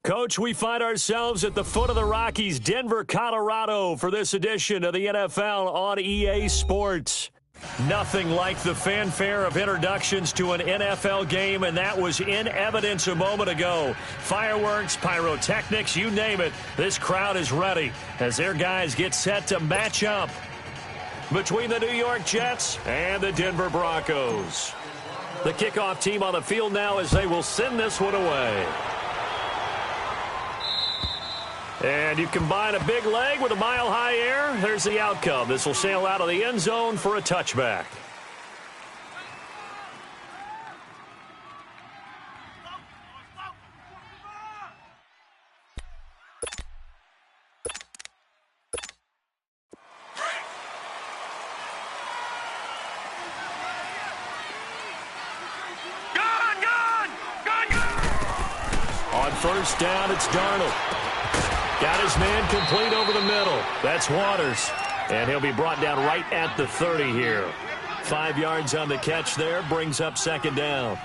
Coach, we find ourselves at the foot of the Rockies, Denver, Colorado, for this edition of the NFL on EA Sports. Nothing like the fanfare of introductions to an NFL game, and that was in evidence a moment ago. Fireworks, pyrotechnics, you name it. This crowd is ready as their guys get set to match up between the New York Jets and the Denver Broncos. The kickoff team on the field now as they will send this one away. And you combine a big leg with a mile-high air, there's the outcome. This will sail out of the end zone for a touchback. On first down, it's Darnold. Got his man complete over the middle. That's Waters. And he'll be brought down right at the 30 here. 5 yards on the catch there. Brings up second down.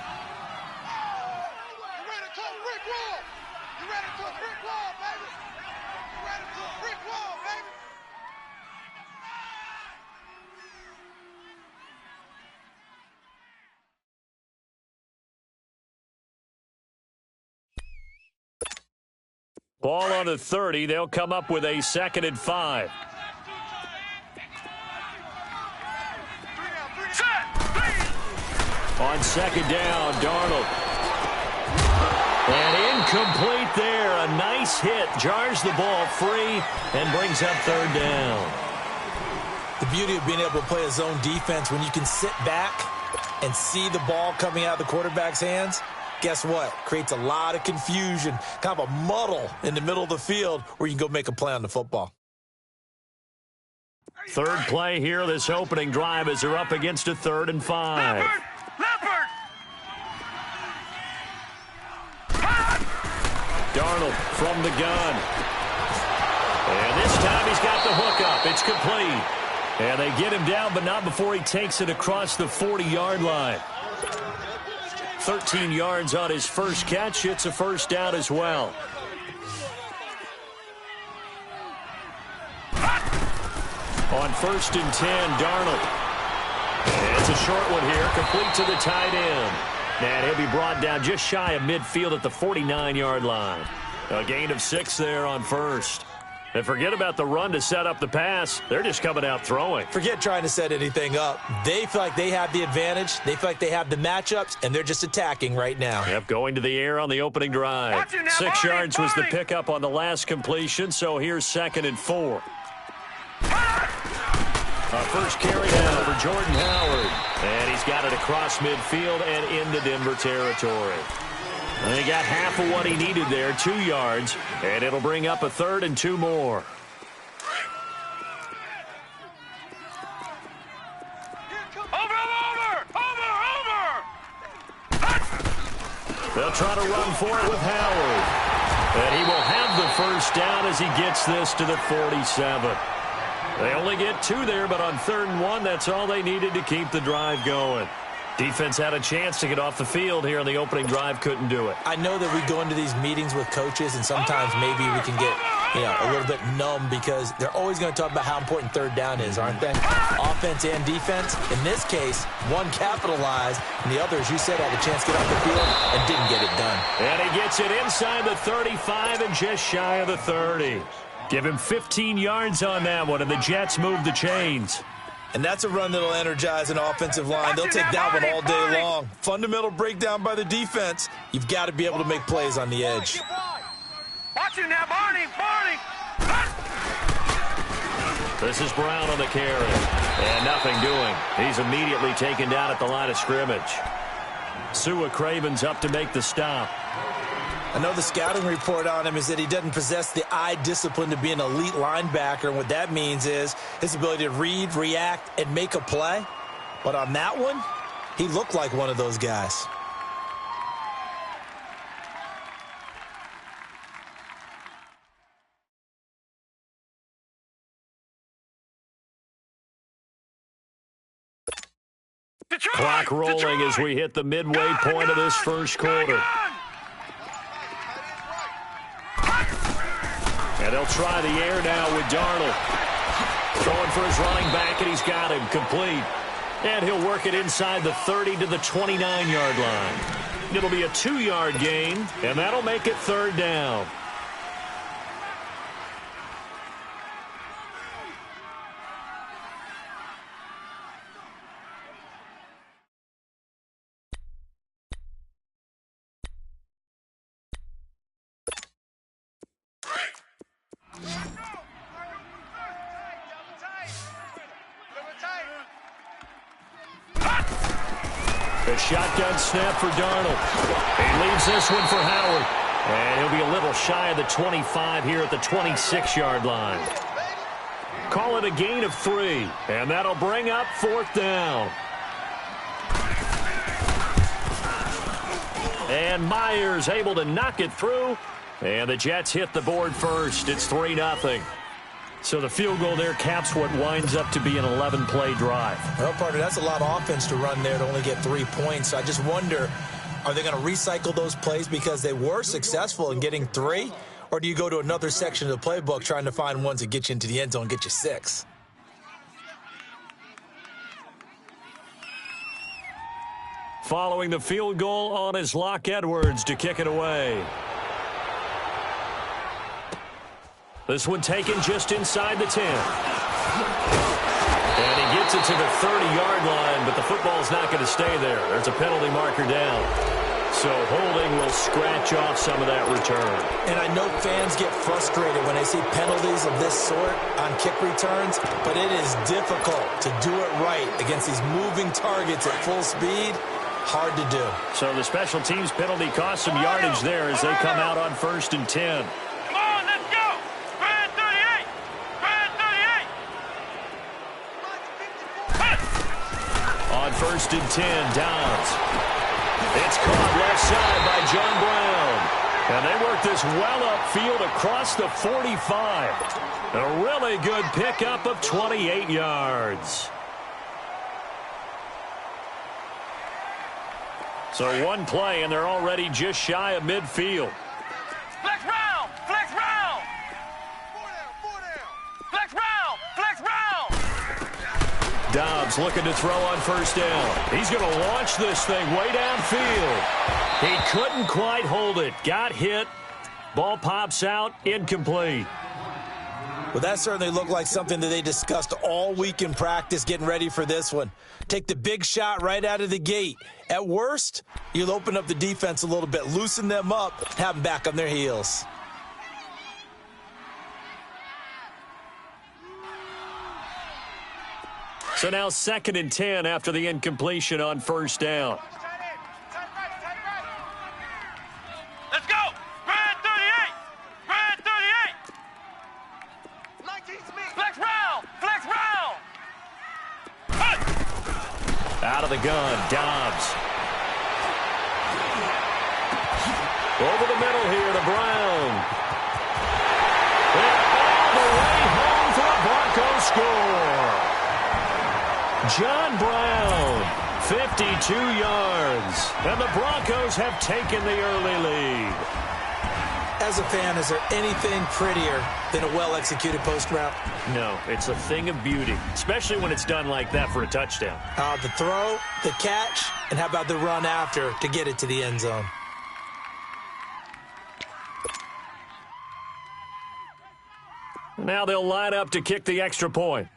Ball on the 30. They'll come up with a 2nd and 5. On second down, Darnold. And incomplete there. A nice hit. Jars the ball free and brings up 3rd down. The beauty of being able to play a zone defense when you can sit back and see the ball coming out of the quarterback's hands. Guess what? Creates a lot of confusion, kind of a muddle in the middle of the field where you can go make a play on the football. 3rd play here, this opening drive, as they're up against a 3rd and 5. Leopard! Darnold from the gun. And this time he's got the hookup. It's complete. And they get him down, but not before he takes it across the 40-yard line. 13 yards on his first catch. It's a first down as well. On 1st and 10, Darnold. And it's a short one here, complete to the tight end. And he'll be brought down just shy of midfield at the 49-yard line. A gain of 6 there on 1st. And forget about the run to set up the pass. They're just coming out throwing. Forget trying to set anything up. They feel like they have the advantage. They feel like they have the matchups, and they're just attacking right now. Yep, going to the air on the opening drive. 6 yards was the pickup on the last completion, so here's 2nd and 4. First carry down for Jordan Howard. And he's got it across midfield and into Denver territory. And he got half of what he needed there, 2 yards, and it'll bring up a 3rd and 2 more. Over! They'll try to run for it with Howard. And he will have the first down as he gets this to the 47. They only get 2 there, but on 3rd and 1, that's all they needed to keep the drive going. Defense had a chance to get off the field here on the opening drive, couldn't do it. I know that we go into these meetings with coaches, and sometimes maybe we can get a little bit numb because they're always going to talk about how important 3rd down is, aren't they? Offense and defense. In this case, one capitalized, and the other, as you said, had a chance to get off the field and didn't get it done. And he gets it inside the 35 and just shy of the 30. Give him 15 yards on that one, and the Jets move the chains. And that's a run that'll energize an offensive line. They'll take that one all day long. Fundamental breakdown by the defense. You've got to be able to make plays on the edge. Watch it now, Barney! This is Brown on the carry. And nothing doing. He's immediately taken down at the line of scrimmage. Sua Craven's up to make the stop. I know the scouting report on him is that he doesn't possess the eye discipline to be an elite linebacker. And what that means is his ability to read, react, and make a play. But on that one, he looked like one of those guys. Detroit! Clock rolling Detroit! as we hit the midway point of this first quarter. And they'll try the air now with Darnold. Throwing for his running back, and he's got him complete. And he'll work it inside the 30 to the 29-yard line. It'll be a 2-yard gain, and that'll make it third down. A shotgun snap for Darnold. He leaves this one for Howard. And he'll be a little shy of the 25 here at the 26-yard line. Call it a gain of 3. And that'll bring up fourth down. And Myers able to knock it through. And the Jets hit the board first. It's 3-0. So the field goal there caps what winds up to be an 11-play drive. Well, partner, that's a lot of offense to run there to only get 3 points. So I just wonder, are they going to recycle those plays because they were successful in getting 3? Or do you go to another section of the playbook trying to find ones that get you into the end zone and get you 6? Following the field goal on is Locke Edwards to kick it away. This one taken just inside the 10. And he gets it to the 30-yard line, but the football's not going to stay there. There's a penalty marker down. So holding will scratch off some of that return. And I know fans get frustrated when they see penalties of this sort on kick returns, but it is difficult to do it right against these moving targets at full speed. Hard to do. So the special teams penalty cost some yardage there as they come out on 1st and 10. On 1st and 10, Downs. It's caught left side by John Brown. And they work this well upfield across the 45. A really good pickup of 28 yards. So one play, and they're already just shy of midfield. Flex round! Flex round! 4 down! Flex round! Flex round! Dobbs looking to throw on 1st down. He's going to launch this thing way downfield. He couldn't quite hold it. Got hit. Ball pops out. Incomplete. Well, that certainly looked like something that they discussed all week in practice getting ready for this one. Take the big shot right out of the gate. At worst, you'll open up the defense a little bit, loosen them up, have them back on their heels. So now 2nd and 10 after the incompletion on 1st down. Let's go! Brad 38! Brad 38! Flex round! Flex round! Out of the gun, Dobbs. Over the middle here to Brown. And all the way home for a Broncos score. John Brown, 52 yards. And the Broncos have taken the early lead. As a fan, is there anything prettier than a well-executed post route? No, it's a thing of beauty, especially when it's done like that for a touchdown. The throw, the catch, and how about the run after to get it to the end zone? Now they'll line up to kick the extra point.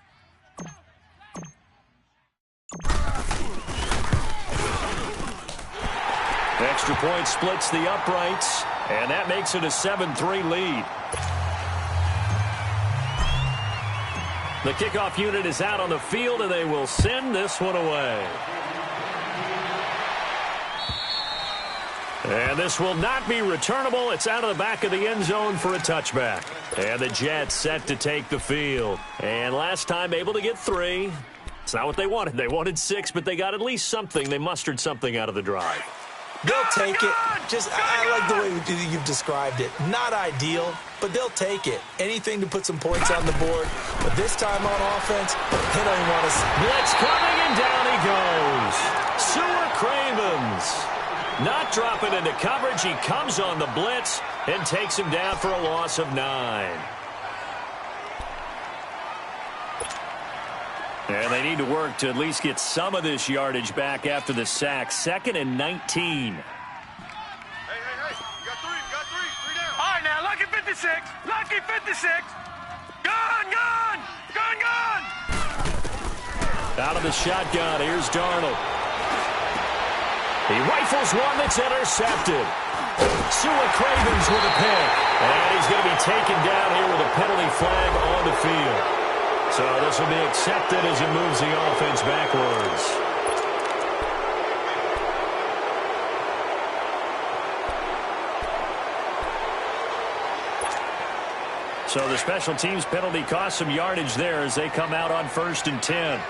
Extra point splits the uprights, and that makes it a 7-3 lead. The kickoff unit is out on the field, and they will send this one away. And this will not be returnable. It's out of the back of the end zone for a touchback. And the Jets set to take the field. And last time able to get 3. It's not what they wanted. They wanted 6, but they got at least something. They mustered something out of the drive. They'll take it. I like the way you've described it. Not ideal, but they'll take it. Anything to put some points on the board. But this time on offense, they don't even want to. Blitz coming, and down he goes. goes Sewer Cravens. Not dropping into coverage. He comes on the blitz and takes him down for a loss of 9. And they need to work to at least get some of this yardage back after the sack. 2nd and 19. Hey, you got three. 3 down. All right, now, lucky 56. Lucky 56. Gun. Out of the shotgun, here's Darnold. He rifles one that's intercepted. Sewer Cravens with a pick. And he's going to be taken down here with a penalty flag on the field. So this will be accepted as he moves the offense backwards. So the special teams penalty cost some yardage there as they come out on 1st and 10.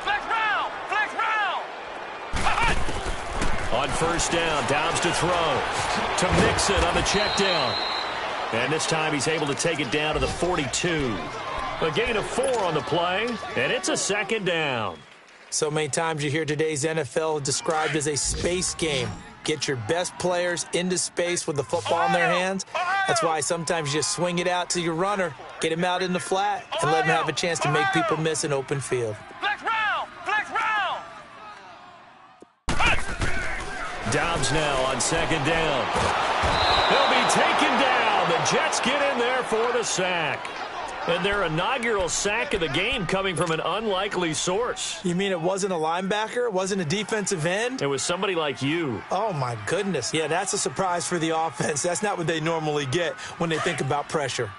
Flex round. On 1st down, Dobbs to throw. To Mixon on the check down. And this time he's able to take it down to the 42. A gain of 4 on the play, and it's a 2nd down. So many times you hear today's NFL described as a space game. Get your best players into space with the football in their hands. That's why sometimes you just swing it out to your runner, get him out in the flat, and let him have a chance to make people miss an open field. Flex round. Dobbs now on 2nd down. He'll be taken down. The Jets get in there for the sack. And their inaugural sack of the game coming from an unlikely source. You mean it wasn't a linebacker? It wasn't a defensive end? It was somebody like you. Oh, my goodness. Yeah, that's a surprise for the offense. That's not what they normally get when they think about pressure.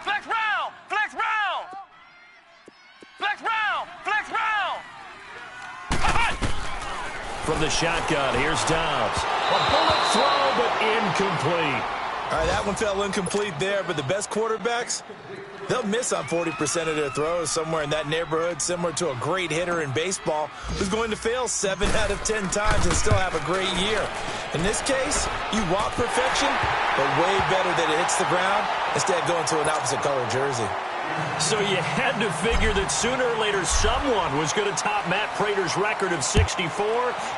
Flex round. From the shotgun, here's Dobbs. A bullet throw, but incomplete. All right, that one fell incomplete there, but the best quarterbacks, they'll miss on 40% of their throws, somewhere in that neighborhood, similar to a great hitter in baseball who's going to fail 7 out of 10 times and still have a great year. In this case, you want perfection, but way better that it hits the ground instead of going to an opposite color jersey. So you had to figure that sooner or later someone was going to top Matt Prater's record of 64,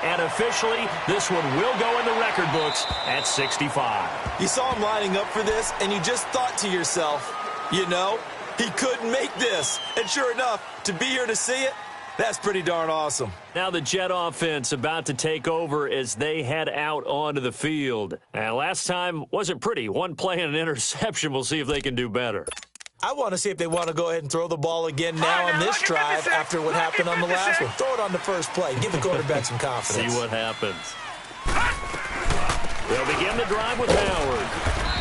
and officially this one will go in the record books at 65. You saw him lining up for this, and you just thought to yourself, you know, he couldn't make this. And sure enough, to be here to see it, that's pretty darn awesome. Now the Jet offense about to take over as they head out onto the field. And last time wasn't pretty. One play and an interception. We'll see if they can do better. I want to see if they want to go ahead and throw the ball again now on this drive after what happened on the last one. Throw it on the first play. Give the quarterback some confidence. See what happens. They'll begin the drive with Howard.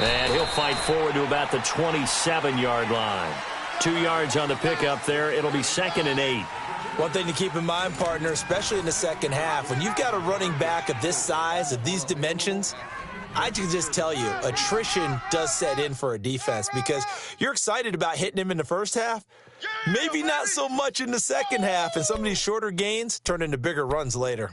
And he'll fight forward to about the 27-yard line. 2 yards on the pickup there. It'll be 2nd and 8. One thing to keep in mind, partner, especially in the second half, when you've got a running back of this size, of these dimensions, I can just tell you, attrition does set in for a defense because you're excited about hitting him in the first half, maybe not so much in the second half, and some of these shorter gains turn into bigger runs later.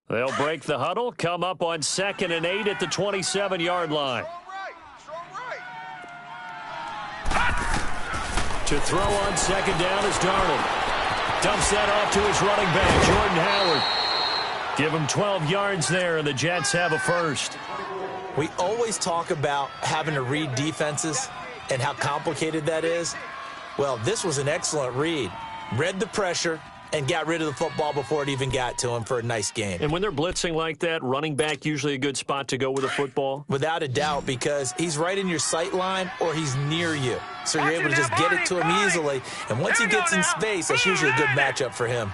They'll break the huddle, come up on 2nd and 8 at the 27-yard line. To throw on 2nd down is Darnold. Dumps that off to his running back, Jordan Howard. Give him 12 yards there, and the Jets have a first. We always talk about having to read defenses and how complicated that is. Well, this was an excellent read. Read the pressure and got rid of the football before it even got to him for a nice game. And when they're blitzing like that, running back usually a good spot to go with a football? Without a doubt, because he's right in your sight line or he's near you. So you're able to just get it to him easily. And once he gets in space, that's usually a good matchup for him.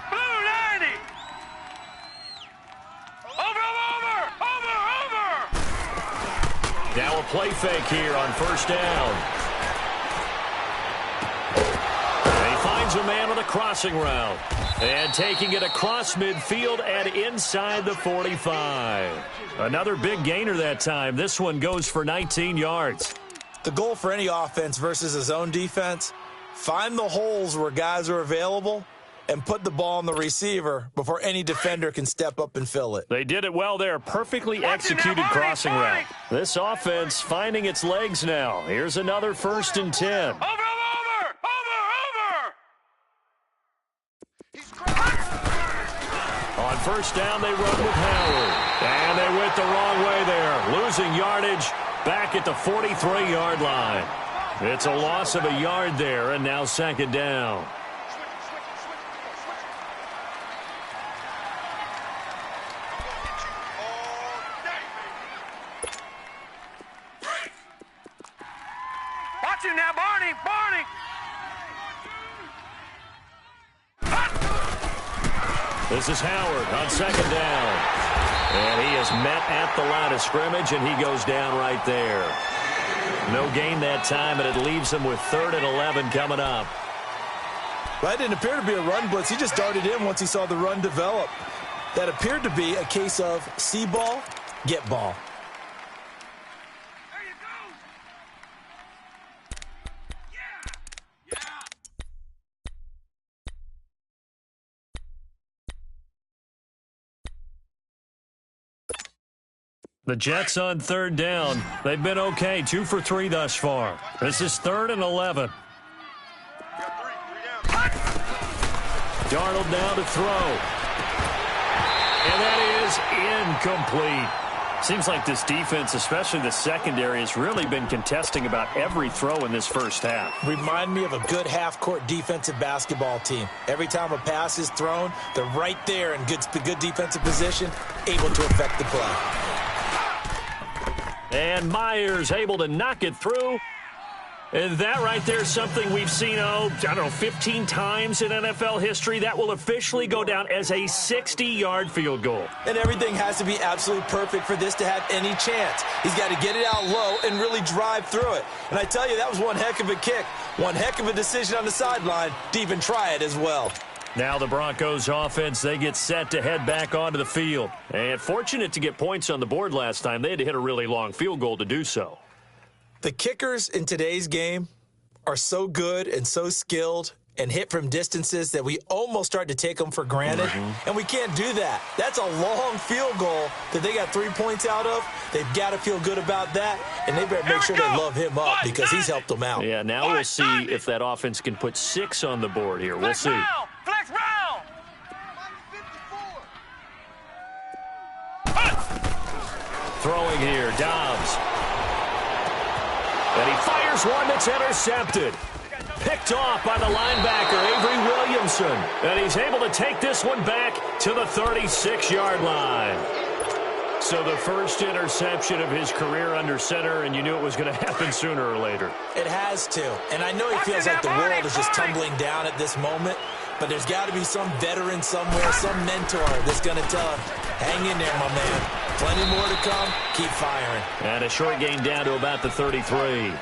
Now a play fake here on 1st down. And he finds a man on a crossing route. And taking it across midfield and inside the 45. Another big gainer that time. This one goes for 19 yards. The goal for any offense versus his own defense, find the holes where guys are available and put the ball on the receiver before any defender can step up and fill it. They did it well there. Perfectly executed crossing route. This offense finding its legs now. Here's another 1st and 10. Over! On first down, they run with Howard. And they went the wrong way there. Losing yardage back at the 43-yard line. It's a loss of a yard there, and now second down. Watch him now, Barney! Barney! This is Howard on second down. And he is met at the line of scrimmage, and he goes down right there. No gain that time, and it leaves him with 3rd and 11 coming up. Well, that didn't appear to be a run blitz. He just darted in once he saw the run develop. That appeared to be a case of see ball, get ball. There you go! Yeah! Yeah! The Jets on third down. They've been okay, 2 for 3 thus far. This is 3rd and 11. Darnold now to throw. And that is incomplete. Seems like this defense, especially the secondary, has really been contesting about every throw in this first half. Remind me of a good half-court defensive basketball team. Every time a pass is thrown, they're right there in good defensive position, able to affect the play. And Myers able to knock it through. And that right there is something we've seen, 15 times in NFL history. That will officially go down as a 60-yard field goal. And everything has to be absolutely perfect for this to have any chance. He's got to get it out low and really drive through it. And I tell you, that was one heck of a kick. One heck of a decision on the sideline to even try it as well. Now the Broncos offense, they get set to head back onto the field. And fortunate to get points on the board last time. They had to hit a really long field goal to do so. The kickers in today's game are so good and so skilled and hit from distances that we almost start to take them for granted, and we can't do that. That's a long field goal that they got 3 points out of. They've got to feel good about that, and they better make sure they love him up because he's helped them out. Yeah, now we'll see if that offense can put 6 on the board here. We'll see. Flex round! Throwing here, Dobbs. And he fires one that's intercepted. Picked off by the linebacker, Avery Williamson. And he's able to take this one back to the 36-yard line. So the first interception of his career under center, and you knew it was going to happen sooner or later. It has to. And I know he feels like the world is just tumbling down at this moment, but there's got to be some veteran somewhere, some mentor that's going to tell him, hang in there, my man. Plenty more to come. Keep firing. And a short gain down to about the 33.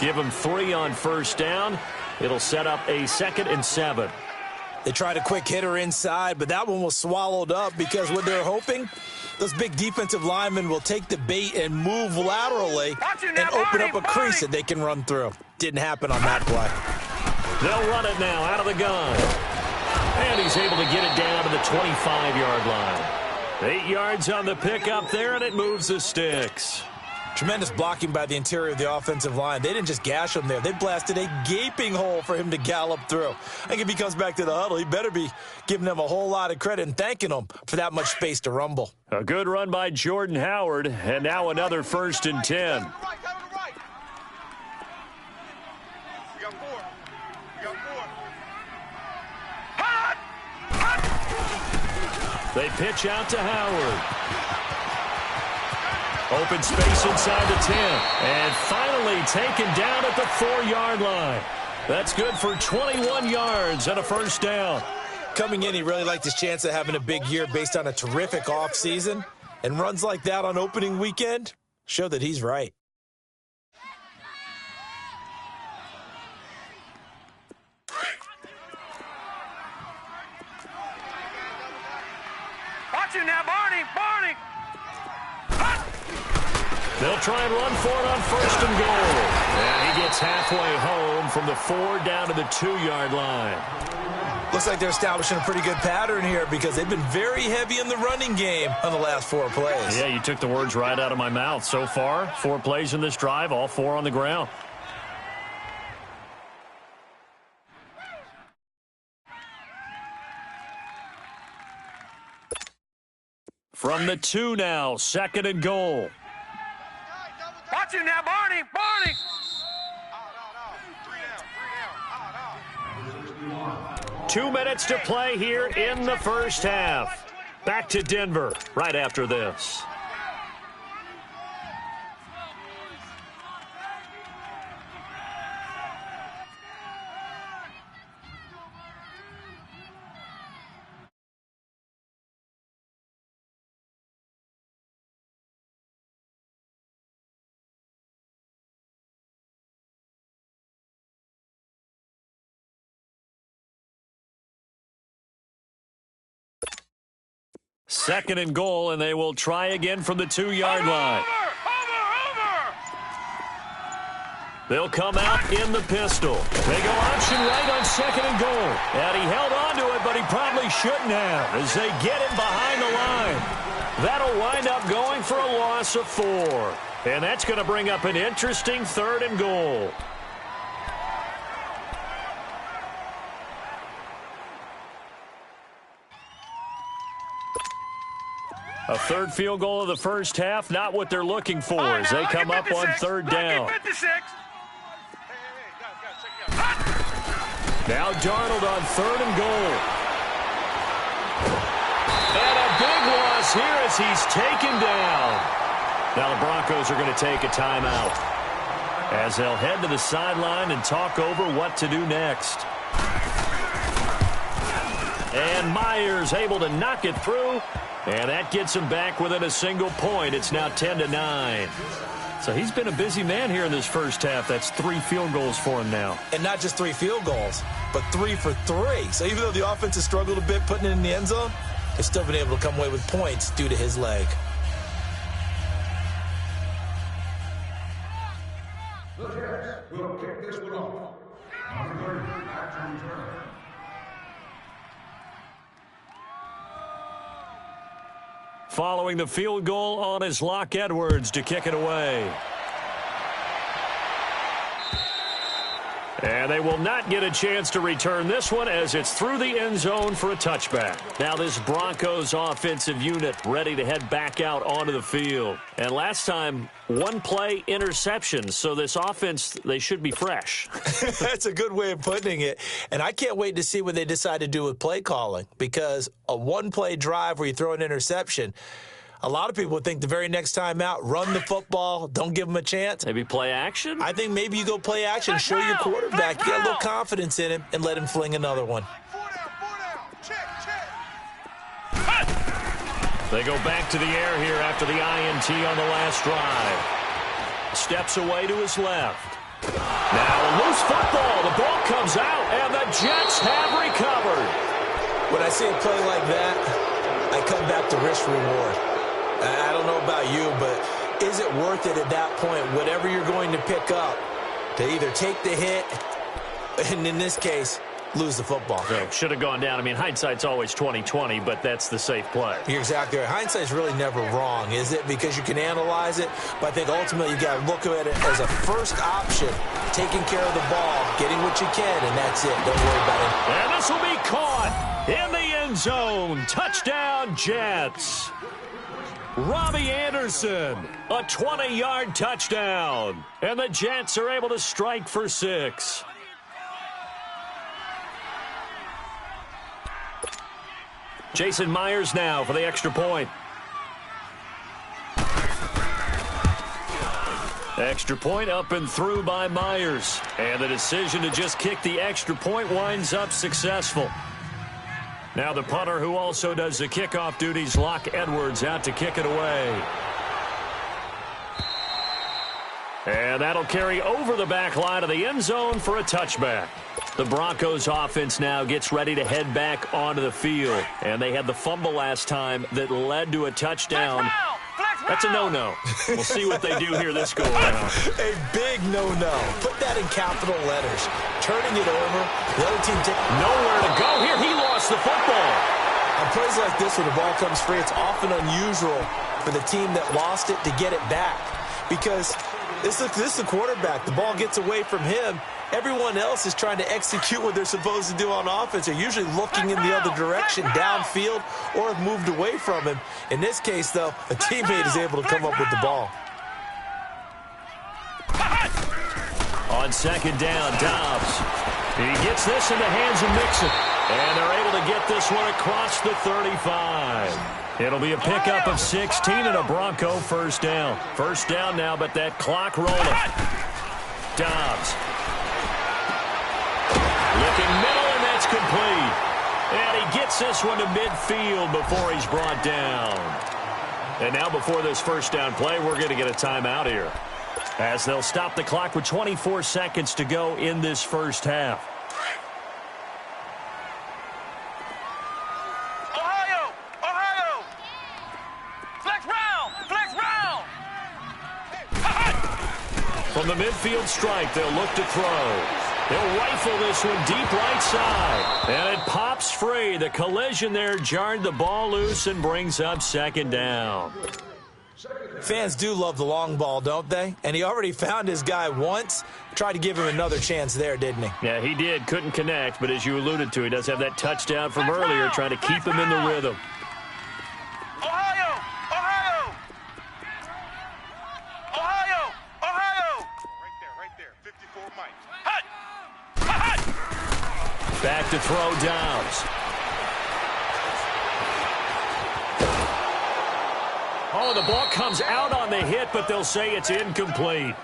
Give him 3 on first down. It'll set up a 2nd and 7. They tried a quick hitter inside, but that one was swallowed up because what they're hoping, those big defensive linemen will take the bait and move laterally and open up a crease that they can run through. Didn't happen on that play. They'll run it now out of the gun. And he's able to get it down to the 25-yard line. 8 yards on the pickup there, and it moves the sticks. Tremendous blocking by the interior of the offensive line. They didn't just gash him there. They blasted a gaping hole for him to gallop through. I think if he comes back to the huddle, he better be giving them a whole lot of credit and thanking them for that much space to rumble. A good run by Jordan Howard, and now another 1st and 10. They pitch out to Howard. Open space inside the 10. And finally taken down at the 4-yard line. That's good for 21 yards and a first down. Coming in, he really liked his chance of having a big year based on a terrific offseason. And runs like that on opening weekend show that he's right. Watch him now, Barney! Barney! They'll try and run for it on 1st and goal. And he gets halfway home from the 4 down to the 2-yard line. Looks like they're establishing a pretty good pattern here because they've been very heavy in the running game on the last 4 plays. Yeah, you took the words right out of my mouth. So far, 4 plays in this drive, all 4 on the ground. From the 2 now, 2nd and goal. Watch you now, Barney. Barney. 2 minutes to play here in the first half. Back to Denver right after this. Second and goal, and they will try again from the 2-yard line. Over. They'll come out in the pistol. They go option right on 2nd and goal. And he held on to it, but he probably shouldn't have as they get him behind the line. That'll wind up going for a loss of 4. And that's going to bring up an interesting 3rd and goal. A 3rd field goal of the first half, not what they're looking for as they come up on 3rd down. Now Darnold on 3rd and goal. And a big loss here as he's taken down. Now the Broncos are going to take a timeout as they'll head to the sideline and talk over what to do next. And Myers able to knock it through. And that gets him back within a single point. It's now 10-9. So he's been a busy man here in this first half. That's 3 field goals for him now. And not just 3 field goals, but 3 for 3. So even though the offense has struggled a bit putting it in the end zone, they've still been able to come away with points due to his leg. The Jets will kick this one off. Back to return. Following the field goal on is Locke Edwards to kick it away. And they will not get a chance to return this one as it's through the end zone for a touchback. Now this Broncos offensive unit ready to head back out onto the field. And last time, 1 play interception. So this offense, they should be fresh. That's a good way of putting it. And I can't wait to see what they decide to do with play calling, because a 1-play drive where you throw an interception, a lot of people would think the very next time out, run the football, don't give them a chance. Maybe play action? I think maybe you go play action, show your quarterback, get a little confidence in him, and let him fling another one. They go back to the air here after the INT on the last drive. Steps away to his left. Now a loose football. The ball comes out, and the Jets have recovered. When I see a play like that, I come back to risk reward. I don't know about you, but is it worth it at that point, whatever you're going to pick up, to either take the hit, and in this case, lose the football? So should have gone down. I mean, hindsight's always 20/20, but that's the safe play. You're exactly right. Hindsight's really never wrong, is it? Because you can analyze it, but I think ultimately you got to look at it as a first option, taking care of the ball, getting what you can, and that's it. Don't worry about it. And this will be caught in the end zone. Touchdown, Jets. Robbie Anderson, a 20-yard touchdown. And the Jets are able to strike for 6. Jason Myers now for the extra point. Extra point up and through by Myers. And the decision to just kick the extra point winds up successful. Now the punter who also does the kickoff duties, Locke Edwards, out to kick it away. And that'll carry over the back line of the end zone for a touchback. The Broncos offense now gets ready to head back onto the field. And they had the fumble last time that led to a touchdown. That's a no-no. We'll see what they do here this go-around. A big no-no. Put that in capital letters. Turning it over. The other team nowhere to go here. He lost the football. On plays like this where the ball comes free, it's often unusual for the team that lost it to get it back. Because this is the quarterback. The ball gets away from him, everyone else is trying to execute what they're supposed to do on offense. They're usually looking in the other direction, downfield, or have moved away from him. In this case, though, a teammate is able to come up with the ball. On second down, Dobbs. He gets this in the hands of Mixon. And they're able to get this one across the 35. It'll be a pickup of 16 and a Bronco first down. First down now, but that clock rolling. Dobbs. Looking middle, and that's complete. And he gets this one to midfield before he's brought down. And now before this first down play, we're going to get a timeout here, as they'll stop the clock with 24 seconds to go in this first half. Ohio! Ohio! Flex round! From the midfield stripe, they'll look to throw. They'll rifle this one deep right side. And it pops free. The collision there jarred the ball loose and brings up second down. Fans do love the long ball, don't they? And he already found his guy once. Tried to give him another chance there, didn't he? Yeah, he did. Couldn't connect, but as you alluded to, he does have that touchdown from earlier, trying to keep him in the rhythm. Ohio! Ohio! Ohio! Ohio! Right there. 54 Mike. Hut! Back to throw, Downs. Oh, the ball comes out on the hit, but they'll say it's incomplete.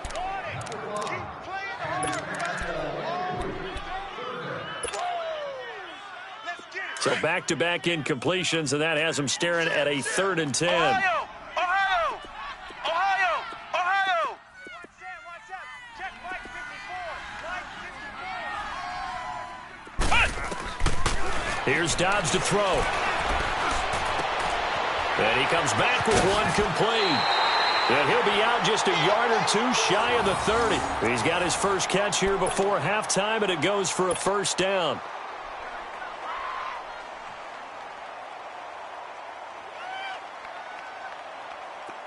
So back-to-back incompletions, and that has them staring at a 3rd and 10. Ohio! Ohio! Ohio! Ohio! Watch out! Check Mike 54. Here's Dobbs to throw. And he comes back with one complete. And he'll be out just a yard or two shy of the 30. He's got his first catch here before halftime, and it goes for a first down.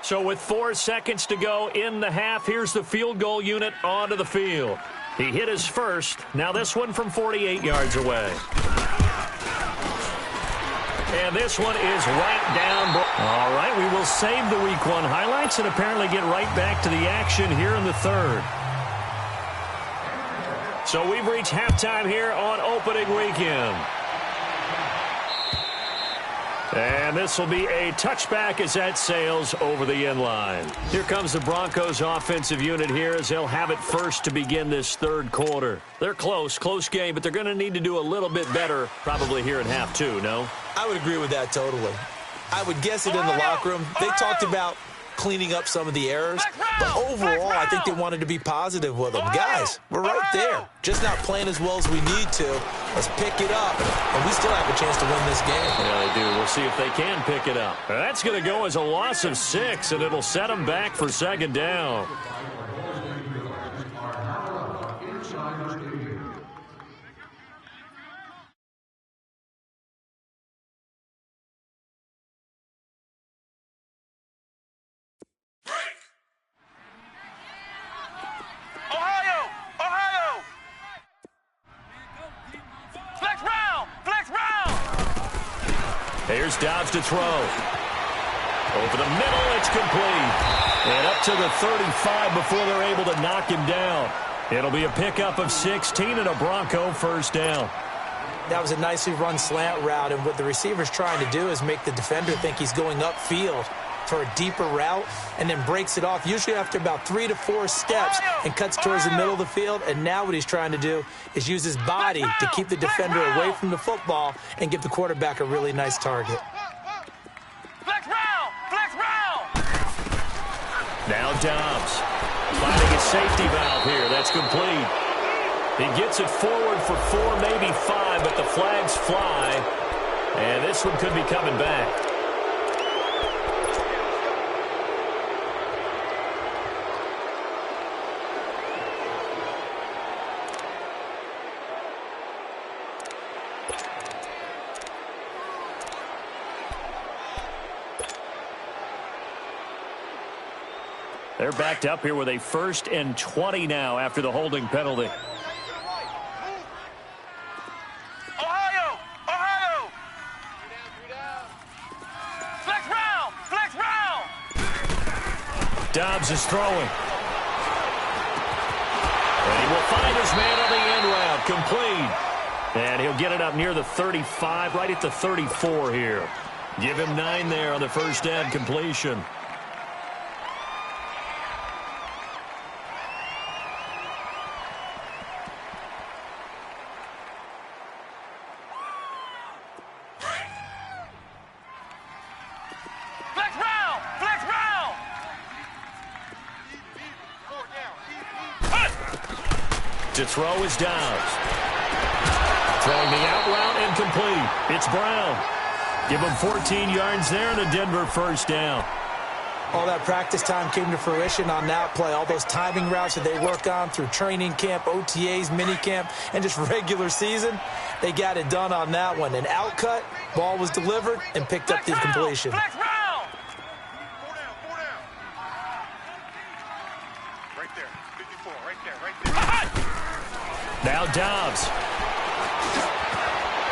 So with 4 seconds to go in the half, here's the field goal unit onto the field. He hit his first. Now this one from 48 yards away. And this one is right down. All right, we will save the Week 1 highlights and apparently get right back to the action here in the 3rd. So we've reached halftime here on opening weekend. And this will be a touchback as that sails over the end line. Here comes the Broncos offensive unit here as they'll have it first to begin this 3rd quarter. They're close game, but they're going to need to do a little bit better probably here in half 2, no? I would agree with that totally. I would guess it in the locker room. They talked about cleaning up some of the errors, but overall, I think they wanted to be positive with them. Guys, we're right there. Just not playing as well as we need to. Let's pick it up, and we still have a chance to win this game. Yeah, they do. We'll see if they can pick it up. That's going to go as a loss of 6, and it'll set them back for second down. Here's Dobbs to throw. Over the middle, it's complete. And up to the 35 before they're able to knock him down. It'll be a pickup of 16 and a Bronco first down. That was a nicely run slant route, and what the receiver's trying to do is make the defender think he's going upfield for a deeper route and then breaks it off, usually after about 3 to 4 steps, and cuts towards the middle of the field. And now what he's trying to do is use his body to keep the defender away from the football and give the quarterback a really nice target. Flex round! Now Dobbs finding a safety valve here. That's complete. He gets it forward for 4, maybe 5, but the flags fly. And this one could be coming back. They're backed up here with a 1st and 20 now after the holding penalty. Flex round! Flex round! Dobbs is throwing. And he will find his man on the end route. Complete. And he'll get it up near the 35, right at the 34 here. Give him 9 there on the first down completion. Flex round! Flex round! To throw is Dobbs. Throwing the out route incomplete. It's Brown. Give him 14 yards there and a Denver first down. All that practice time came to fruition on that play. All those timing routes that they work on through training camp, OTAs, minicamp, and just regular season, they got it done on that one. An out cut, ball was delivered, and picked up the completion. Flex round! 4 down. Right there. 54. Right there. Now Dobbs.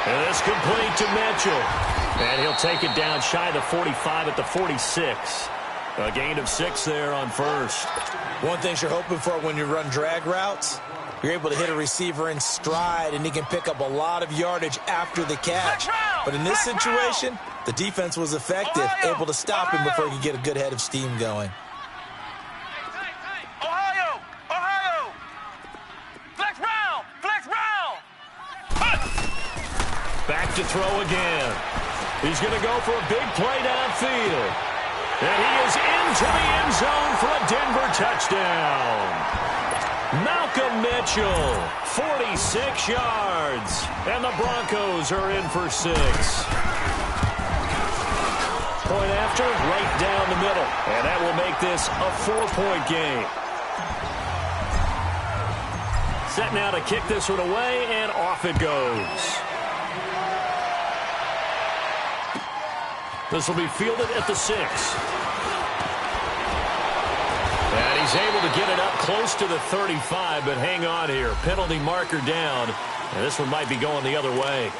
And it's complete to Mitchell. And he'll take it down shy of the 45 at the 46. A gain of 6 there on first. One thing you're hoping for when you run drag routes, you're able to hit a receiver in stride, and he can pick up a lot of yardage after the catch. But in this situation, the defense was effective, able to stop him before he could get a good head of steam going. Ohio! Flex round! Flex round! Back to throw again. He's going to go for a big play downfield. And he is into the end zone for a Denver touchdown. Malcolm Mitchell, 46 yards. And the Broncos are in for 6. Point after, right down the middle. And that will make this a 4-point game. Set now to kick this one away, and off it goes. This will be fielded at the 6. And he's able to get it up close to the 35, but hang on here. Penalty marker down, and this one might be going the other way.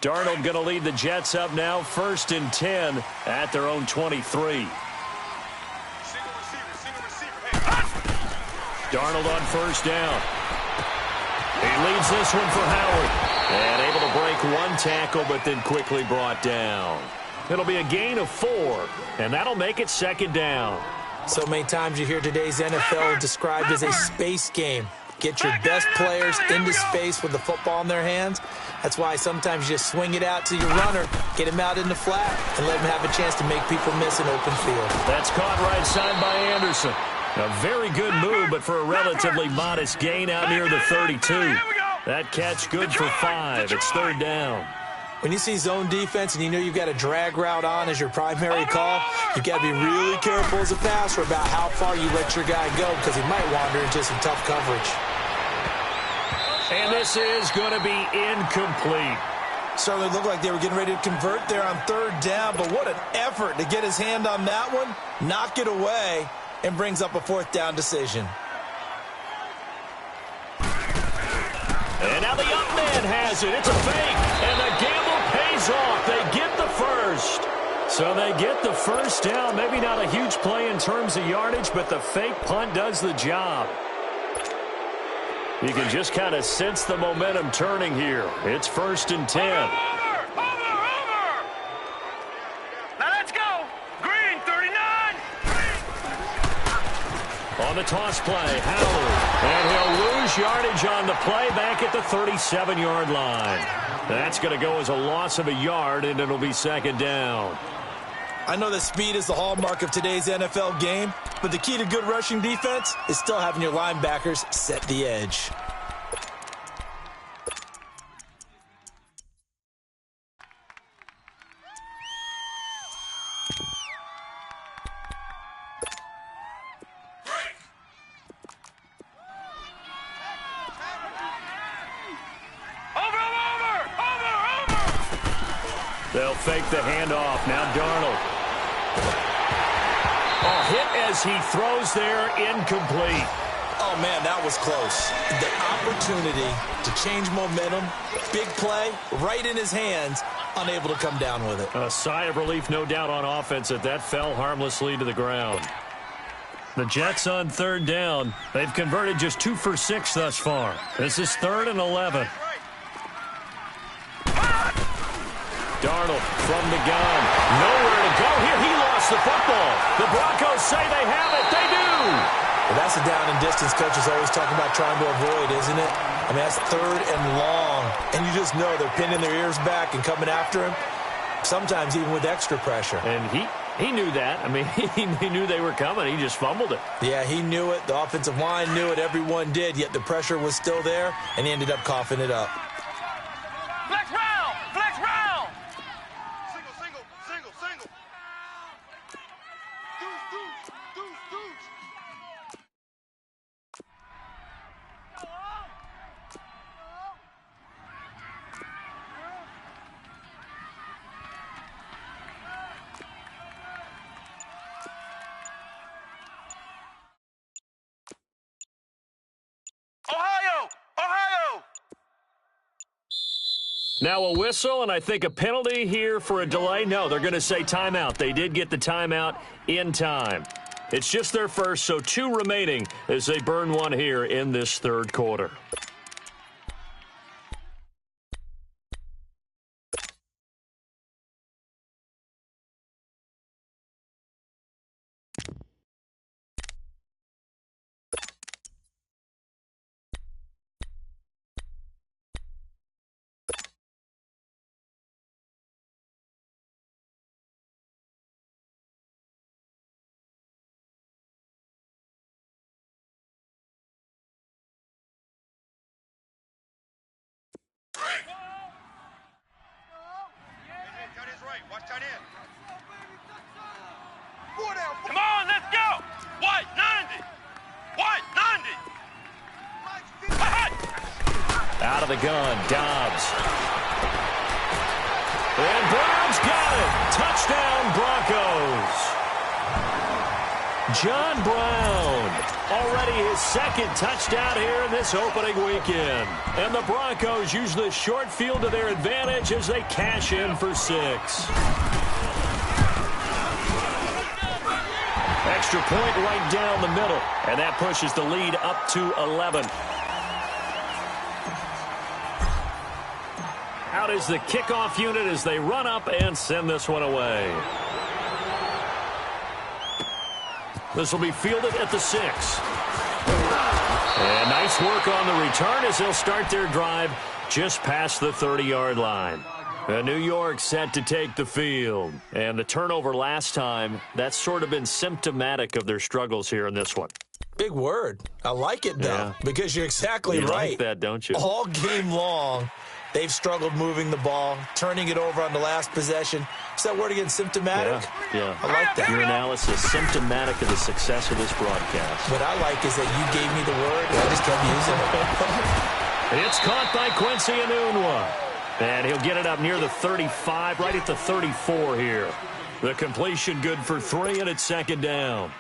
Darnold going to lead the Jets up now, 1st and 10 at their own 23. Darnold on first down. He leads this one for Howard. And able to break one tackle, but then quickly brought down. It'll be a gain of 4, and that'll make it 2nd down. So many times you hear today's NFL described as a space game. Get your best players into space with the football in their hands. That's why sometimes you just swing it out to your runner, get him out in the flat, and let him have a chance to make people miss an open field. That's caught right side by Anderson. A very good move, but for a relatively modest gain out near the 32. That catch good for 5. It's 3rd down. When you see zone defense and you know you've got a drag route on as your primary call, you've got to be really careful as a passer about how far you let your guy go because he might wander into some tough coverage. And this is going to be incomplete. Certainly looked like they were getting ready to convert there on 3rd down, but what an effort to get his hand on that one, knock it away, and brings up a 4th down decision. And now the up man has it. It's a fake, and the gamble pays off. They get the first. So they get the first down. Maybe not a huge play in terms of yardage, but the fake punt does the job. You can just kind of sense the momentum turning here. It's 1st and 10. Over! Now let's go! Green, 39! On the toss play, Howard. And he'll lose yardage on the play back at the 37-yard line. That's going to go as a loss of a yard, and it'll be 2nd down. I know that speed is the hallmark of today's NFL game, but the key to good rushing defense is still having your linebackers set the edge. They'll fake the handoff. Now Darnold. Oh, hit as he throws there, incomplete. Oh, man, that was close. The opportunity to change momentum, big play, right in his hands, unable to come down with it. A sigh of relief, no doubt, on offense that fell harmlessly to the ground. The Jets on third down. They've converted just 2 for 6 thus far. This is 3rd and 11. Darnold from the gun. Nowhere to go here. He lost the football. The Broncos say they have it. They do. Well, that's a down and distance coaches always talking about trying to avoid, isn't it? I mean, that's 3rd and long. And you just know they're pinning their ears back and coming after him, sometimes even with extra pressure. And he knew that. I mean, he knew they were coming. He just fumbled it. Yeah, he knew it. The offensive line knew it. Everyone did, yet the pressure was still there, and he ended up coughing it up. Flex round! Flex round! Single, single, single, single. Deuce, deuce, deuce, deuce. Ohio! Ohio! Now a whistle, and I think a penalty here for a delay. No, they're going to say timeout. They did get the timeout in time. It's just their first, so 2 remaining as they burn one here in this 3rd quarter. Watch tight end. Come on, let's go. White, 90. White, 90. Out of the gun, Dobbs. And Brown's got it. Touchdown, Broncos. John Brown, already his 2nd touchdown here in this opening weekend. And the Broncos use the short field to their advantage as they cash in for 6. Extra point right down the middle, and that pushes the lead up to 11. Out is the kickoff unit as they run up and send this one away. This will be fielded at the 6. And nice work on the return as they'll start their drive just past the 30-yard line. New York set to take the field. And the turnover last time, that's sort of been symptomatic of their struggles here in this one. Big word. I like it, though, because you're exactly you right. Like that, don't you? All game long, they've struggled moving the ball, turning it over on the last possession. Is that word again, symptomatic? Yeah. I like that. Your analysis, symptomatic of the success of this broadcast. What I like is that you gave me the word, and I just kept using it. It's caught by Quincy Enunwa. And he'll get it up near the 35, right at the 34 here. The completion good for 3, and it's 2nd down.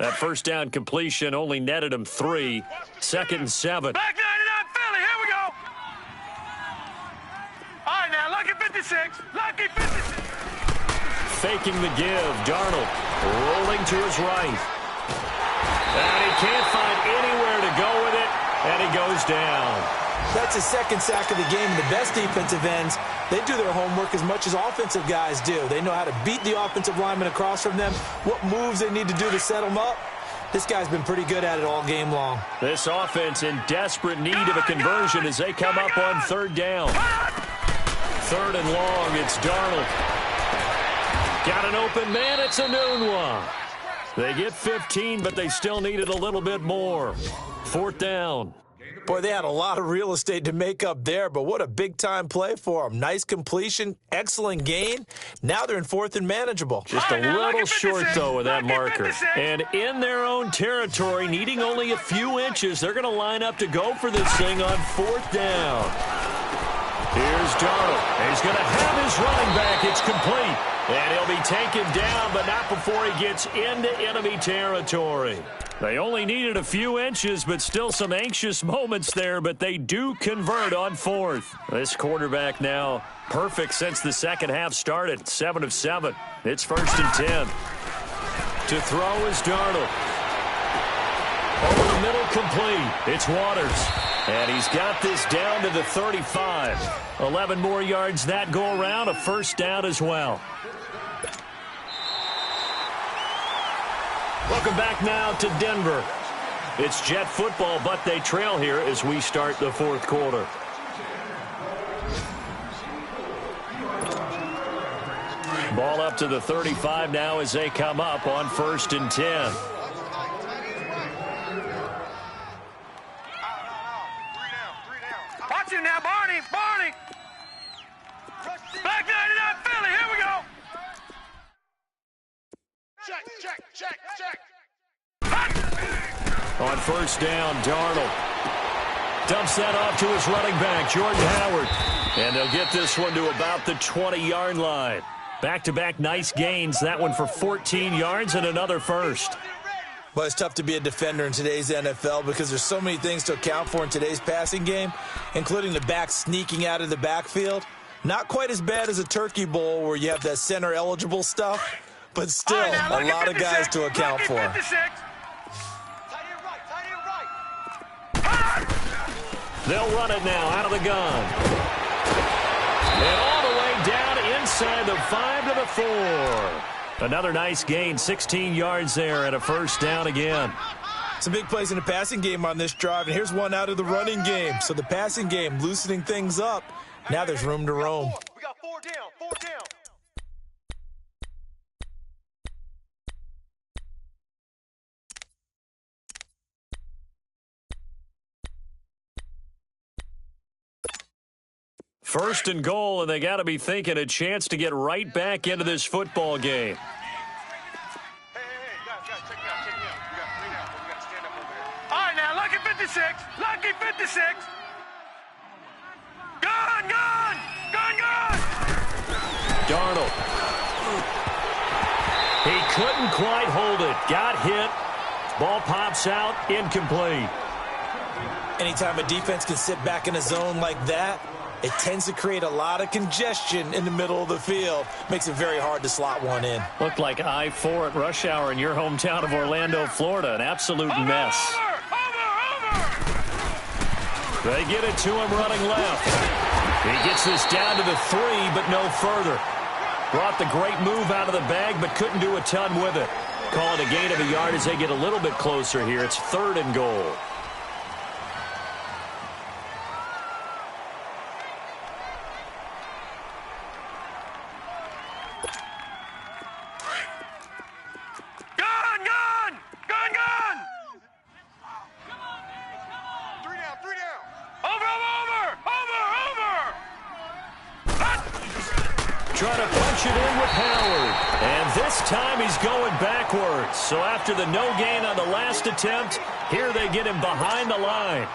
That first down completion only netted him 3. 2nd and 7. Back 99 Philly, here we go. All right, now, lucky 56. Lucky 56. Faking the give. Darnold rolling to his right. And he can't find anywhere to go with it, and he goes down. That's his 2nd sack of the game. The best defensive ends, they do their homework as much as offensive guys do. They know how to beat the offensive lineman across from them, what moves they need to do to set them up. This guy's been pretty good at it all game long. This offense in desperate need of a conversion as they come up on 3rd down. 3rd and long, it's Darnold. Got an open man, it's Enunwa. They get 15, but they still needed a little bit more. 4th down. Gain Boy, they had a lot of real estate to make up there, but what a big-time play for them. Nice completion, excellent gain. Now they're in 4th and manageable. Just a little short, though, with that marker. And in their own territory, needing only a few inches, they're going to line up to go for this thing on 4th down. Here's Darnold. He's going to have his running back. It's complete. And he'll be taken down, but not before he gets into enemy territory. They only needed a few inches, but still some anxious moments there, but they do convert on 4th. This quarterback now perfect since the second half started. 7 of 7. It's 1st and 10. To throw is Darnold. Over the middle, complete. It's Waters. And he's got this down to the 35. 11 more yards that go around, a 1st down as well. Welcome back now to Denver. It's Jet football, but they trail here as we start the 4th quarter. Ball up to the 35 now as they come up on 1st and 10. Watch it now, Barney. Barney. Back 99 Philly. Here we go. Check, check, check, check. On 1st down, Darnold dumps that off to his running back, Jordan Howard. And they'll get this one to about the 20-yard line. Back-to-back nice gains. That one for 14 yards and another 1st. But it's tough to be a defender in today's NFL because there's so many things to account for in today's passing game, including the back sneaking out of the backfield. Not quite as bad as a turkey bowl where you have that center-eligible stuff, but still a lot of guys to account for. They'll run it now out of the gun. And all the way down inside the 5 to the 4. Another nice gain, 16 yards there and a 1st down again. Some big plays in the passing game on this drive, and here's one out of the running game. So the passing game loosening things up. Now there's room to roam. We got 4 down, 4 down. First and goal, and they got to be thinking a chance to get right back into this football game. Hey, guys, check me out, check me out. We got 3 down, but we got to stand up over there. All right, now, lucky 56, lucky 56. Gun, gun, gun, gun. Darnold. He couldn't quite hold it. Got hit. Ball pops out, incomplete. Anytime a defense can sit back in a zone like that, it tends to create a lot of congestion in the middle of the field. Makes it very hard to slot one in. Looked like I-4 at rush hour in your hometown of Orlando, Florida. An absolute mess. Over. They get it to him running left. He gets this down to the 3, but no further. Brought the great move out of the bag, but couldn't do a ton with it. Call it a gain of a yard as they get a little bit closer here. It's 3rd and goal. Trying to punch it in with Howard. And this time he's going backwards. So after the no gain on the last attempt, here they get him behind the line.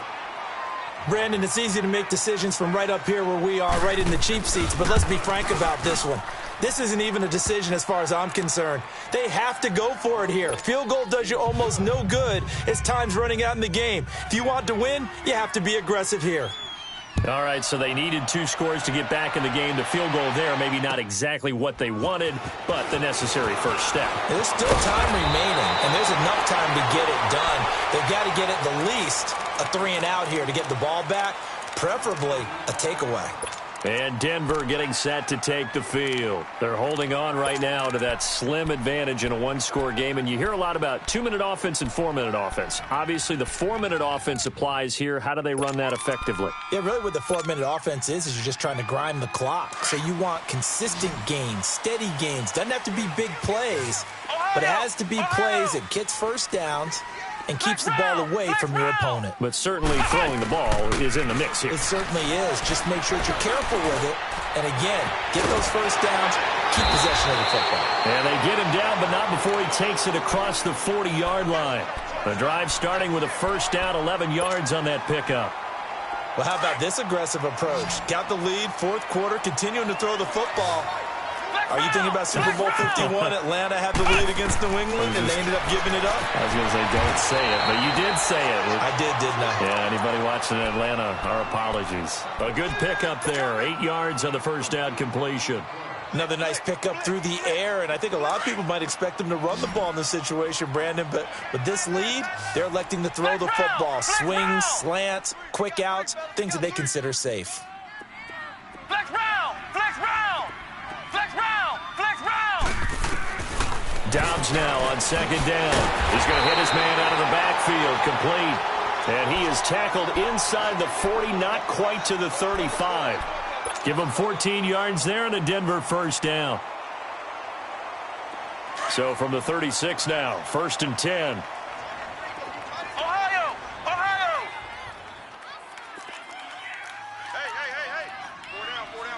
Brandon, it's easy to make decisions from right up here where we are, right in the cheap seats. But let's be frank about this one. This isn't even a decision as far as I'm concerned. They have to go for it here. Field goal does you almost no good as time's running out in the game. If you want to win, you have to be aggressive here. All right, so they needed 2 scores to get back in the game. The field goal there, maybe not exactly what they wanted, but the necessary first step. There's still time remaining, and there's enough time to get it done. They've got to get at the least a 3-and-out here to get the ball back, preferably a takeaway. And Denver getting set to take the field. They're holding on right now to that slim advantage in a 1-score game. And you hear a lot about 2-minute offense and 4-minute offense. Obviously, the 4-minute offense applies here. How do they run that effectively? Yeah, really what the 4-minute offense is you're just trying to grind the clock. So you want consistent gains, steady gains. Doesn't have to be big plays, but it has to be plays that gets first downs and keeps the ball away from your opponent. But certainly throwing the ball is in the mix here. It certainly is. Just make sure that you're careful with it. And again, get those first downs, keep possession of the football. And they get him down, but not before he takes it across the 40-yard line. The drive starting with a first down, 11 yards on that pickup. Well, how about this aggressive approach? Got the lead, fourth quarter, continuing to throw the football. Are you thinking about Super Bowl 51? Atlanta had the lead against New England, and they ended up giving it up? I was going to say, don't say it, but you did say it. I did, didn't I? Yeah, anybody watching Atlanta, our apologies. A good pickup there, 8 yards on the first down completion. Another nice pickup through the air, and I think a lot of people might expect them to run the ball in this situation, Brandon, but with this lead, they're electing to throw the football. Swings, slants, quick outs, things that they consider safe. Flex round! Flex round! Flex round! Flex round! Dobbs now on second down. He's going to hit his man out of the backfield, complete. And he is tackled inside the 40, not quite to the 35. Give him 14 yards there and a Denver first down. So from the 36 now, 1st and 10. Ohio! Ohio! Hey!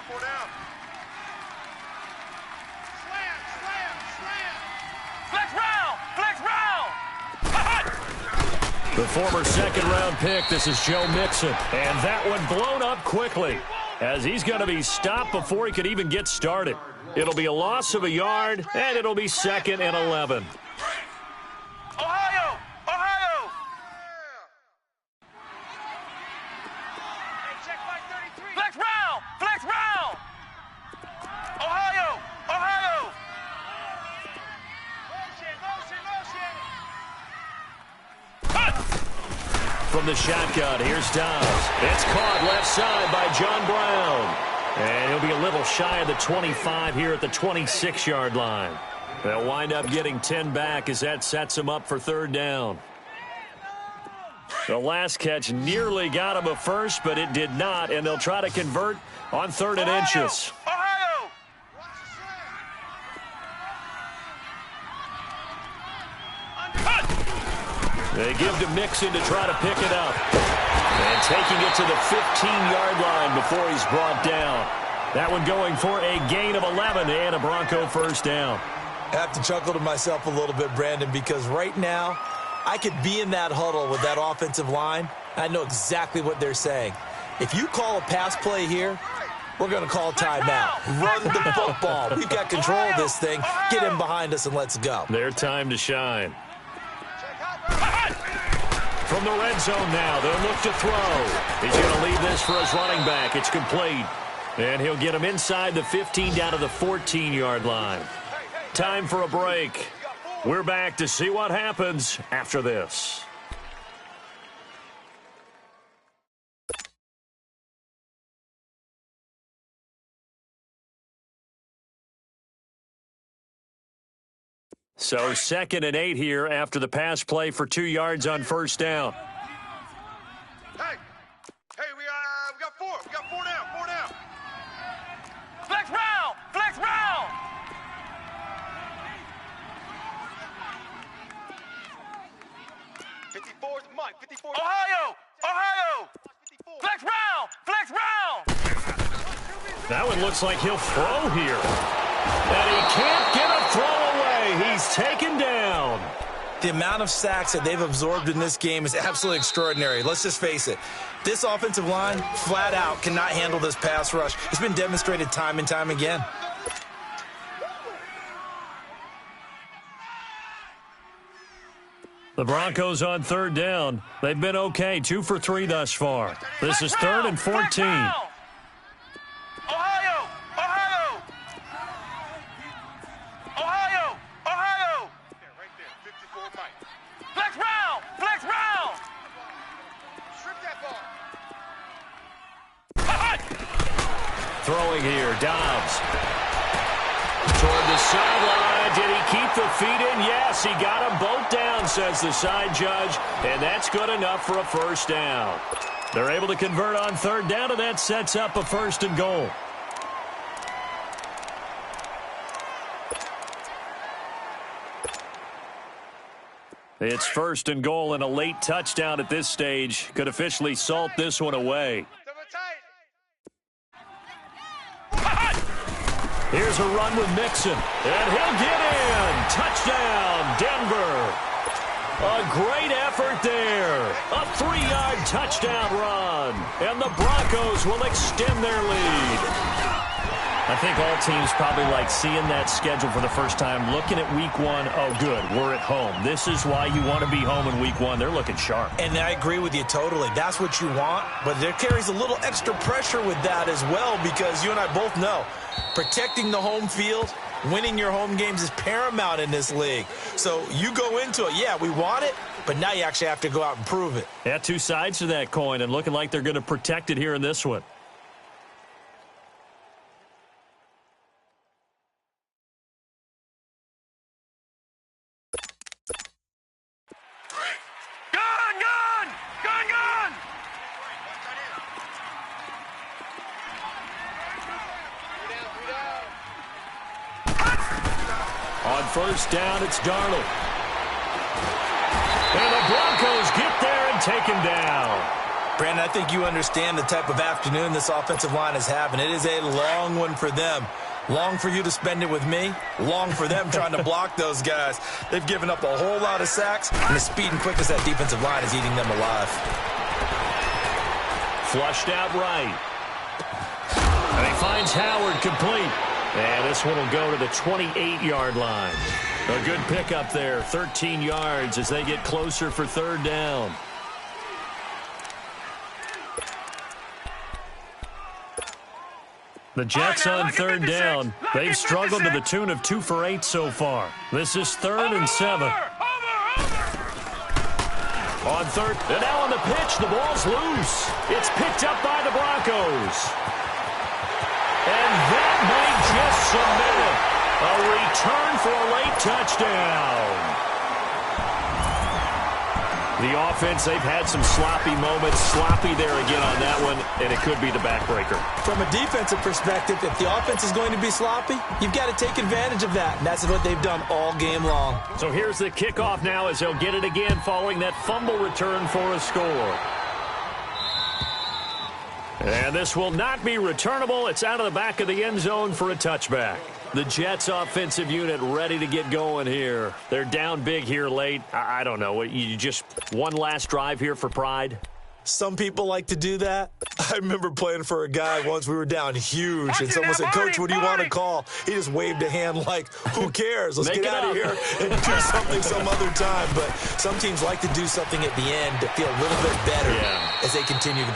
4 down. Slam! Flex round! The former second-round pick, this is Joe Mixon. And that one blown up quickly, as he's going to be stopped before he could even get started. It'll be a loss of a yard, and it'll be 2nd and 11. Ohio! Flex round! Ohio! From the shotgun, here's Dobbs. It's caught left side by John Brown. And he'll be a little shy of the 25 here at the 26-yard line. They'll wind up getting 10 back as that sets them up for 3rd down. The last catch nearly got him a first, but it did not, and they'll try to convert on 3rd and inches. Ohio! They give to Mixon to try to pick it up. And taking it to the 15-yard line before he's brought down. That one going for a gain of 11 and a Bronco first down. I have to chuckle to myself a little bit, Brandon, because right now I could be in that huddle with that offensive line. I know exactly what they're saying. If you call a pass play here, we're going to call timeout. Run the football. We've got control of this thing. Get him behind us and let's go. Their time to shine. From the red zone now, they'll look to throw. He's going to leave this for his running back. It's complete. And he'll get him inside the 15 down to the 14-yard line. Time for a break. We're back to see what happens after this. So 2nd and 8 here after the pass play for 2 yards on first down. Hey, we got 4. We got 4 down. Flex round! 54's Mike. 54. Ohio! Flex round! That one looks like he'll throw here. And he can't get a throw away. He's taken down. The amount of sacks that they've absorbed in this game is absolutely extraordinary. Let's just face it. This offensive line, flat out, cannot handle this pass rush. It's been demonstrated time and time again. The Broncos on 3rd down. They've been okay, 2 for 3 thus far. This is 3rd and 14. Ohio! Right there, 54 Mike. Flex round! Strip that ball. Throwing here, Dobbs. Toward the sideline. Did he keep the feet in? Yes, he got them both down, says the side judge. And that's good enough for a first down. They're able to convert on 3rd down, and that sets up a 1st and goal. It's 1st and goal, and a late touchdown at this stage could officially salt this one away. Here's a run with Mixon, and he'll get in. Touchdown, Denver. A great effort there. A 3-yard touchdown run, and the Broncos will extend their lead. I think all teams probably like seeing that schedule for the first time, looking at week 1. Oh, good, we're at home. This is why you want to be home in week 1. They're looking sharp. And I agree with you totally. That's what you want, but there carries a little extra pressure with that as well, because you and I both know protecting the home field, winning your home games is paramount in this league. So you go into it, yeah, we want it, but now you actually have to go out and prove it. Yeah, two sides to that coin, and looking like they're going to protect it here in this one. On 1st down, it's Darnold. And the Broncos get there and take him down. Brandon, I think you understand the type of afternoon this offensive line is having. It is a long one for them. Long for you to spend it with me. Long for them trying to block those guys. They've given up a whole lot of sacks, and the speed and quickness of that defensive line is eating them alive. Flushed out right. And he finds Howard complete. And this one will go to the 28-yard line. A good pickup there, 13 yards as they get closer for 3rd down. The Jets on 3rd down. They've struggled to the tune of 2 for 8 so far. This is 3rd and 7. On 3rd, and now on the pitch, the ball's loose. It's picked up by the Broncos. And that might just submit it. A return for a late touchdown. The offense, they've had some sloppy moments. Sloppy there again on that one, and it could be the backbreaker. From a defensive perspective, if the offense is going to be sloppy, you've got to take advantage of that. And that's what they've done all game long. So here's the kickoff now as they'll get it again following that fumble return for a score. And this will not be returnable. It's out of the back of the end zone for a touchback. The Jets offensive unit ready to get going here. They're down big here late. I don't know. You just one last drive here for pride? Some people like to do that. I remember playing for a guy once. We were down huge, and someone said, "Coach, what do you want to call?" He just waved a hand like, "Who cares? Let's get out of here and do something some other time." But some teams like to do something at the end to feel a little bit better as they continue to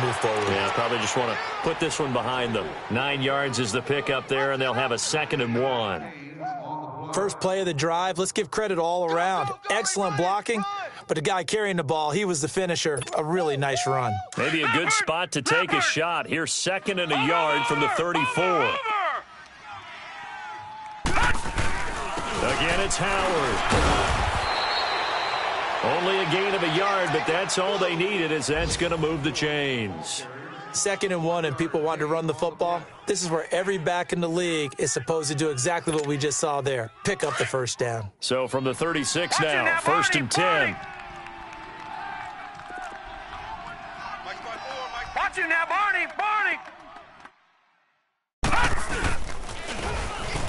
move forward. Yeah, probably just want to put this one behind them. 9 yards is the pickup there, and they'll have a 2nd and 1. First play of the drive. Let's give credit all around. Excellent blocking. But the guy carrying the ball, he was the finisher. A really nice run. Maybe a good spot to take a shot. Here's 2nd and a yard from the 34. Again, it's Howard. Only a gain of a yard, but that's all they needed, as that's going to move the chains. 2nd and 1, and people want to run the football. This is where every back in the league is supposed to do exactly what we just saw there. Pick up the 1st down. So from the 36 now, 1st and 10. Watch you now, Barney!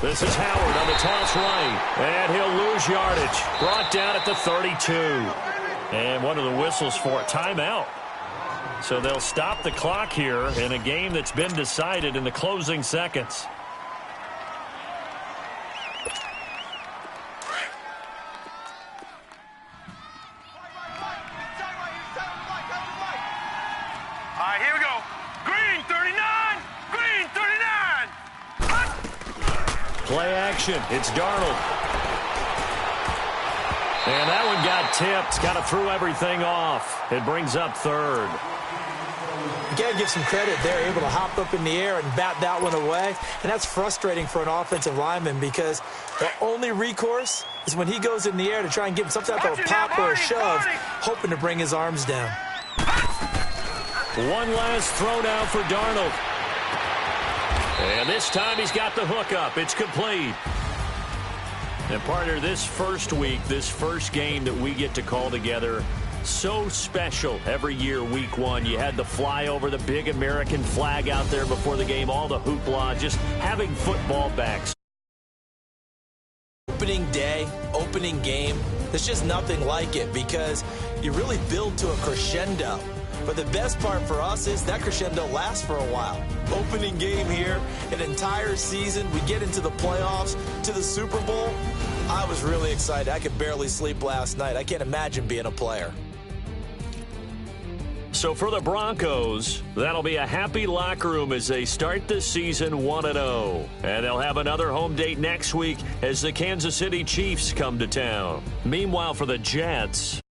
This is Howard on the toss right, and he'll lose yardage. Brought down at the 32. And one of the whistles for a timeout. So they'll stop the clock here in a game that's been decided in the closing seconds. All right, here we go. Green 39! Green 39! Play action. It's Darnold. And that one got tipped. Kind of threw everything off. It brings up 3rd. You got to give some credit. They're able to hop up in the air and bat that one away. And that's frustrating for an offensive lineman because the only recourse is when he goes in the air to try and give him some type of a pop or a shove, hoping to bring his arms down. One last throw now for Darnold. And this time he's got the hook up. It's complete. And partner, this first week, this first game that we get to call together, so special every year, week one. You had the flyover, the big American flag out there before the game, all the hoopla, just having football back. Opening day, opening game, there's just nothing like it because you really build to a crescendo. But the best part for us is that crescendo lasts for a while. Opening game here, an entire season, we get into the playoffs, to the Super Bowl. I was really excited. I could barely sleep last night. I can't imagine being a player. So for the Broncos, that'll be a happy locker room as they start the season 1-0. And they'll have another home date next week as the Kansas City Chiefs come to town. Meanwhile, for the Jets,